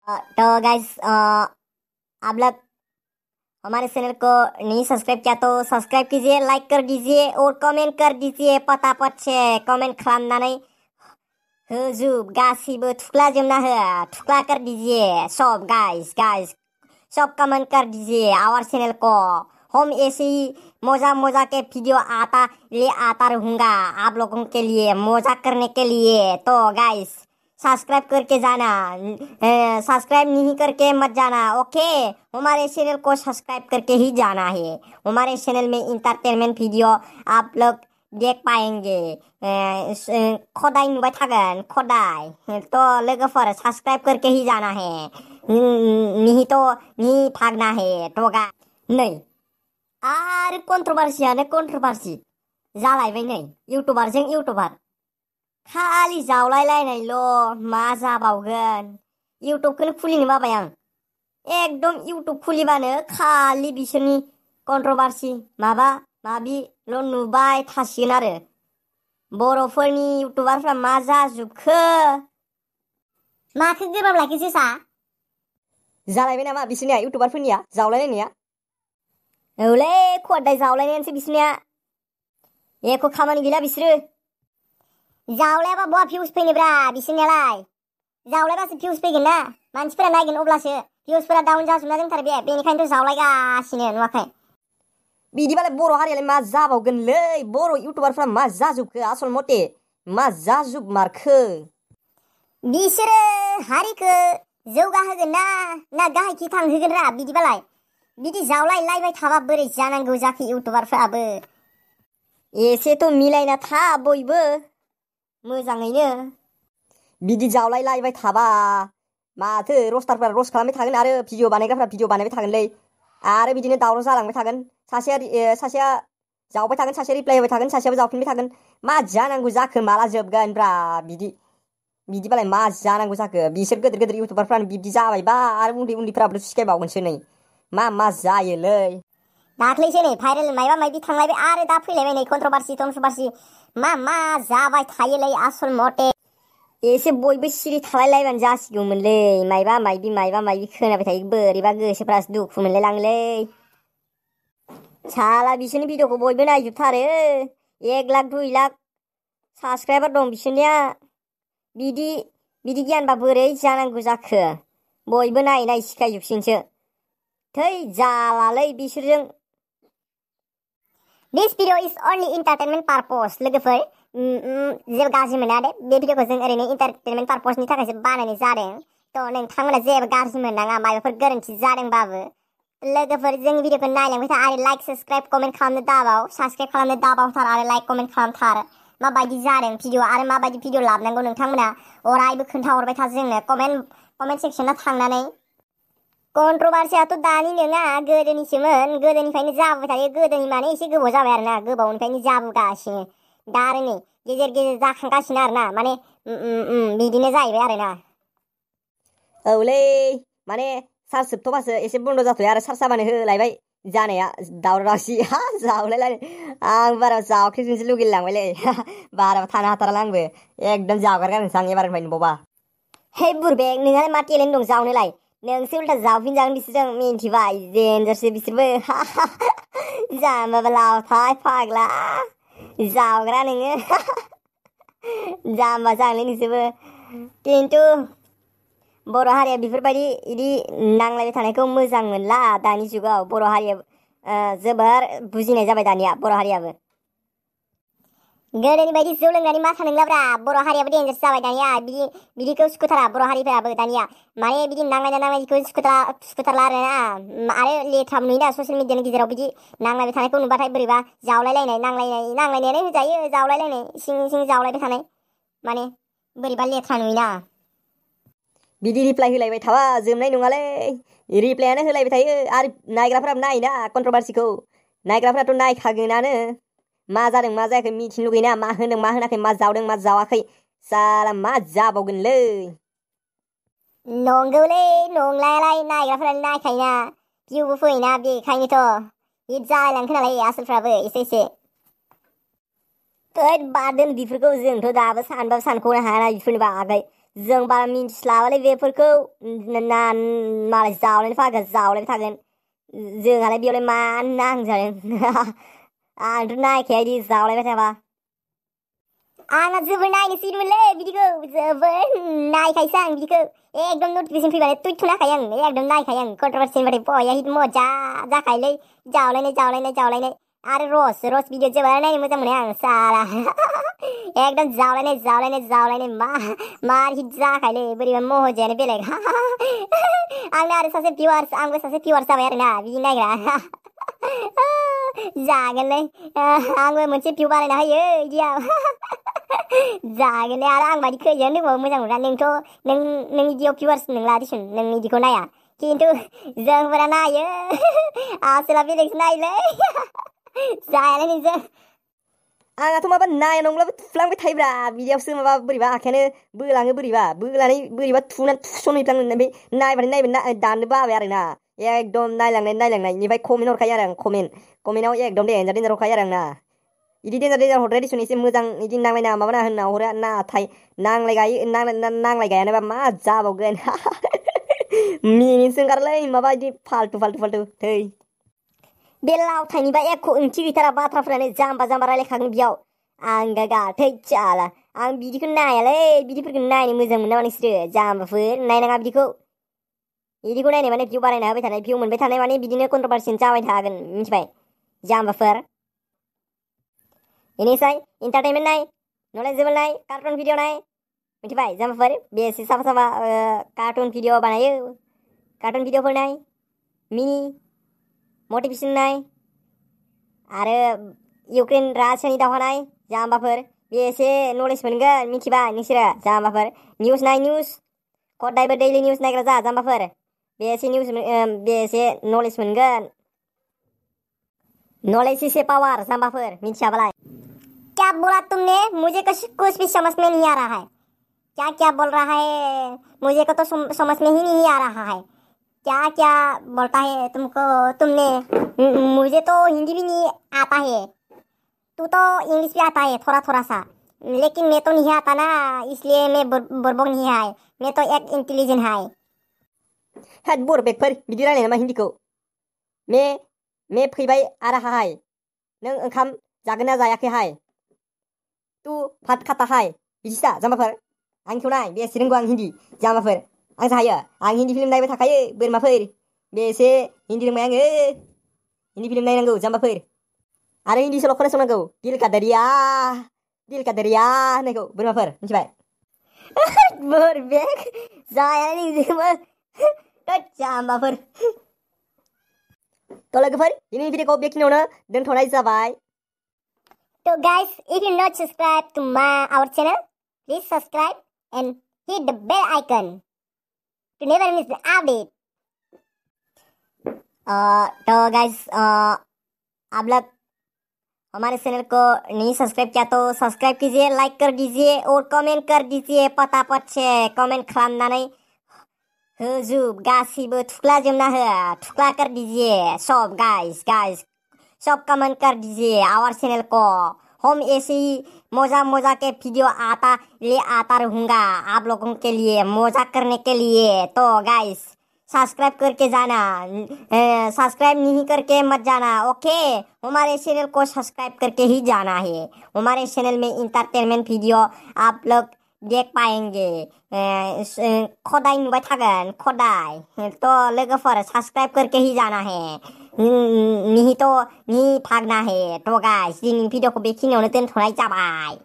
तो गाइस आप लोग हमारे चैनल को नहीं सब्सक्राइब किया तो सब्सक्राइब कीजिए, लाइक कर दीजिए और कमेंट कर दीजिए। पटापट से कमेंट खालामनानै होजुब गासिबो थुख्लाजोबना हो, थुख्ला कर दीजिए सब गाइस सब कमेंट कर दीजिए आवर चैनल को। हम ऐसे ही मजा मजा के वीडियो आता रहूंगा आप लोगों के लिए, मजा करने के लिए। तो गाइस सब्सक्राइब करके जाना, सब्सक्राइब नहीं करके मत जाना, ओके। हमारे चैनल को सब्सक्राइब करके ही जाना है। हमारे चैनल में इंटरटेनमेंट वीडियो आप लोग देख पाएंगे, खदाय नुबाय थागोन खदाय। तो लोगोफोर सब्सक्राइब करके ही जाना है, नहीं तो नहीं भागना है। तो नै आरो कन्ट्रोभार्सि जालायबाय नै इउटुबारजों इउटुबार खालि जावलायलायनायल' मा जाबावगोन। इउटुबखौनो खुलिनो बाबाय आं। एकदम इउटुब खुलिबानो खालि बिसोरनि कन्ट्रोभार्सि माबा माबिल' नुबाय थासिगोन आरो। बर'फोरनि इउटुबारफ्रा मा जाजोबखो, माथो गोब्राब लाखि जोसा जालायबाय नामा बिसोरनिया इउटुबारफोरनिया जावलायलायनाया? औलै खदाय जावलायनायानोसै बिसोरनिया, एख' खामानि गैला बिसोरो। जावलायाबा बहा भिउस फैनोब्रा बिसोरनियालाय, जावलायबासो भिउस फैगोन ना, मानसिफोरा नायगोन अब्लासो। भिउसफोरा डाउन जाजोबना दंथारो बेनिखायनोथ' जावलायगासिनो नुवाखै? बिदिबालाय बर' हारियालाय मा जाबावगोनलै, बर' इउटुबारफ्रा मा जाजोबखो आसल मथे, मा जाजोबमारखो? बिसोरो हारिखौ जौगाहोगोन ना गाहायखि थांहोगोन रा बिदिबालाय? बिदि जावलायलायबाय थाबा बोरै जानांगौ जाखो इउटुबारफ्राबो? एसेथ' मिलायना था बयबो मोजाङैनो। बिदि जावलायलायबाय थाबा माथो रस्टारफ्रा रस्ट खालामबाय थागोन आरो भिडिअ बानायग्राफ्रा भिडिअ बानायबाय थागोनलै, आरो बिदिनो दावराव जालांबाय थागोन। सासेया जावबाय थागोन, सासेया रिप्लाय होबाय थागोन, सासेयाबो जावफिनबाय थागोन। मा जानांगौ जाखो, माला जोबगोनब्रा बिदिबालाय मा जानांगौ जाखो? बिसोर गोदोर गोदोर इउटुबारफ्रानो बिदि जाबायबा आरो उन्दैफ्राबो सिखायबावगोनसो नै, मा जायोलै। दाख्लैसो नै भाइरेल मायबा मायबि थांलायबाय आरो दा फैलायबाय नै कन्ट्रोभार्सि मा जाबाय थायोलै आसल मथे। एसे बयबो सिरि थालायलायबानो जासिगौमोनलै, मायबा मायबि खोनाबाय थायो, बोरैबा गोसोफ्रासो दुखु मोनलायलाङोलै। साला बिसोरनि भिडिअखौ बयबो नायजोबथारो, 1 लाख 2 लाख साबस्क्राइबार दं बिसोरनिया। बिदि गियानबा बोरै जानांगौ जाखो? बयबो नाय सिखायजोबसिगोनसो। थै जालालै बिसोरजों। This video is only entertainment purpose लोगोफोर, जेबो गाज्रि मोना दे। बे भिडिअखौ जों ओरैनो एन्टारटेनमेन्ट पारपसनि थाखायसो बानायनाय जादों। थ' नोंथांमोना जेबो गाज्रि मोननाङा, माबाफोर गोरोन्थि जादोंबाबो। लोगोफोर जोंनि भिडिअखौ नायलांबाय था आरो लाइक साबस्क्राइब कमेन्ट खालामनो दाबाव, साबस्क्राइब खालामनो दाबावथार आरो लाइक कमेन्ट खालामथार। माबायदि जादों भिडिअ आरो माबायदि भिडिअ लाबोनांगौ नोंथांमोना अरायबो खोन्थाहरबाय था जोंनो कमेन्ट सेक्सनाव थांनानै। कन्ट्रोभार्सियाथ' दानि नङा, गोदोनिसोमोन, गोदोनिफ्रायनो जाबोबाय थायो। गोदोनि माने एसे गोबाव जाबाय आरोना, गोबावनिफ्रायनो जाबोगासिनो। दा आरो नै गेजेर जाखांगासिनो आरोना, माने बिदिनो जाहैबाय आरोना। औलै माने चार्ज जोबथ'बासो एसे बन्द' जाथ'यो आरो चार्ज जाबानो होलायबाय जानाया दावराव दावसि जावलायलायनो। आं बारा जावख्रिजोंसो लुगैलांबायलै, बारा थानो हाथाराला आंबो, एकदम जावगारगारनोसै आं एबारनिफ्राय नुबावबा। हे बुरबेक, नोंहालाय मा टेलेन्ट दं जावनोलाय? नोंसो उल्था जावफिनजागोन बिसोरजों, मिन्थिबाय? देन्जारसो बिसोरबो जाम्बाबा लावथाय फाग्ला जावग्रा नोङो जाम्बा जागोनलै नोंसोरबो। खिन्थु बर' हारिया बेफोरबायदि इदि नांलायबाय थानायखौ मोजां मोनला दानि जुगाव। बर' हारिया जोबोर बुजिनाय जाबाय दानिया बर' हारियाबो। गोदोनि बायदि जौ लोंनानै माथा नंलाब्रा, बर' हारियाबो डेन्जारसो जाबाय दानिया। बिदिखौ सुखुथारा बर' हारिफोराबो दानिया, माने बिदि नांलायनायखौ सुखुथारला आरोना। आरो लेथ्रा नुयोना ससियेल मिडियानि गेजेराव बिदि नांलायबाय थानायखौ नुबाथाय बोरैबा जावलायलायनाय, नांलायनायानो होजायो, जावलायलायनाय, सिं जावलायबाय थानाय, माने बोरैबा लेथ्रा नुयोना। बिदि रिप्लाय होलायबाय थाबा जोबनाय नङालै, रिप्लायानो होलायबाय थायो। आरो नायग्राफ्राबो नायोना कन्ट्रोभार्सिखौ, नायग्राफ्राथ' नायखागोनानो। मा जादों मा जायाखै मिथिनो लुगैना, मा होनदों मा होनाखै, मा जावदों मा जावाखै, साला मा जाबावगोनलै। नंगौलै, नंलायालाय नायग्राफोरानो नायखायोना, भिउबो फैयोना, बेखायनोथ' हिट जालायलांखो नालाय आसोलफ्राबो एसे। बाद दोन बेफोरखौ, जोंथ' दाबो सानबाबो सानख'नो हायाना बेफोरनि बागै। जों बारा मिन्थिस्लाबालै बेफोरखौ मालाय जावलायनो फागा जावलायबाय थागोन जोंहालाय बेयावलाय मा नांजादों आंथ' नायखाया इदि जावलायबाय थाबा आंहा जोबोर नायनो सुइटमोनलै बिदिखौ जोबोर नायखायोसो आं बिदिखौ एकदम नटिफिकेसन फैबानो टुइट थुना होखायो आं एकदम नायखायो आं कन्ट्रभार्सि होनबाथाय बया हिट मजा जाखायोलै जावलायनाय आरो रस भिडिअ जोबोर नायनो मोजां मोनो आं साला एकदम जावलायनाय मा हिट जाखायोलै बोरैबा महजायानो बेलेग आंनो आरो सासे भिउवार्स आंबो सासे भिउवार्स जाबाय आरोना बिदि नायग्रा जागोनलै आंबो मोनसे भिउ बानायना होयो इदियाव जागोनलै आरो आं बायदि खैजानो दंबावो मोजां मोनग्रा नों इदियाव भिउवार्स नोंला दिसुन नों इदिखौ नाया खिन्थु जोंफोरा नायो आसोला बेलेगसो नायोलै जायालै नोंजों आंहाथ' माबा नाया नंब्लाबो थुफ्लांबाय थायोब्रा बिदियावसो माबा बोरैबा आखायानो बोलाङो बोलानै बोरैबा थुनानै थुसनहैफ्लाङो ओमफ्राय नायबाथाय दाननो बाबाय आरोना एकदम नायलांनाय इनिफ्राय कमेन्ट हरखायो आरो आं कमेन्टआव एकदम देन्जार हरखायो आरो आंना इदि देन्जार हरद्राय दिसुन एसे मोजां इदि नांलायना माबाना होनना हरो नाथाय नांलायगायानोबा मा जाबावगोन मिनिनोसो ओंखारोलै माबा इदि फाल्थु थै बे लावथायनिबा एख' ओंथि गैथारा बाथ्राफ्रानो जाम्बा रायलायखागोन बेयाव आं गाथै जाला आं बिदिखौ नायालै बिदिफोरखौ नायनो मोजां मोनो नामा नोंसोरो जाम्बाफोर नायनाङा बिदिखौ नायनाय माने भिउ बारायना होबाय थानाय भिउ मोनबाय थानाय माने बिदिनो कन्ट्रभार्सि जाबाय थागोन मिथिबाय जाम्बाफोर इनिफ्राय इन्टारटेनमेन्ट नाय नलेजेबोल नाय कार्टुन भिडिअ नाय मिथिबाय जाम्बाफोर बेसे साफा कार्टुन भिडिअ बानायो कार्टुन भिडिअफोर नाय मिनि मटिभेसन नाय आरो इउक्रेन रासियानि दावहा नाय जाम्बाफोर बेसे नलेज मोनगोन मिथिबाय नोंसोरो जाम्बाफोर निउस नाय निउस खदायबो दैलि निउस नायग्रा जा जाम्बाफोर बेसे नलेज मोनगोन नॉलेज से पावर जाम्बाफोर मिथियाबालाय क्या बोला तुमने मुझे कुछ भी समझ में नहीं आ रहा है क्या बोल रहा है मुझे को तो समझ में ही नहीं आ रहा है क्या बोलता है तुमने मुझे तो हिंदी भी नहीं आता है तू तो इंग्लिश भी आता है थोड़ा सा लेकिन मैं तो नहीं आता ना इसलिए मैं बुर्बक नहीं है मैं तो एक इंटेलिजेंट है हेड बरबेकफोर बिदि रायलाय नामा हिन्दीखौ मे फैबाय आराहाय नों ओंखाम जागोन ना जायाखैहाय तू भात खाताहाय बिदिसा जाम्बाफोर आंखौ नाय बेसे रोंगौ आं हिन्दी जाम्बाफोर आं जाहायो आं हिन्दी फिल्म नायबाय थाखायो बोरमाफोर बेसे हिन्दी रोंबाय आङो हिन्दी फिल्म नायनांगौ जाम्बाफोर आरो हिन्दी सल' खोनासंनांगौ दिल का दरिया होननायखौ बोरमाफोर मिथिबाय बरबेक जाया नोंजोंबो जाम्बाफोर तो लोगोफोर दिनैनि भिडिअखौ बेखिनियावनो दोनथ'नाय जाबाय So guys, if you not subscribe to our channel, please subscribe and hit the bell icon to never miss the update. तो guys, आप लोग हमारे चैनल को नहीं सब्सक्राइब किया तो सब्सक्राइब कीजिए, लाइक कर दीजिए और कमेंट कर दीजिए पतापट से कमेंट खालामनानै होजुब गासिबो थुख्लाजोबना हो थुख्ला कर दीजिए सब गाइस सब कमेंट कर दीजिए आवर चैनल को हम ऐसे ही मजा के वीडियो आता रहूंगा आप लोगों के लिए मजा करने के लिए तो गाइस सब्सक्राइब करके जाना सब्सक्राइब नहीं करके मत जाना ओके हमारे चैनल को सब्सक्राइब करके ही जाना है हमारे चैनल में इंटरटेनमेंट वीडियो आप लोग देख पाएंगे खदाय नुबाय थागोन खदाय तो लोगोफोर सब्सक्राइब करके ही जाना है नहीं भागना है तो गाइस दिनैनि भिडिअखौ बेखिनियावनो दोनथ'नाय जाबाय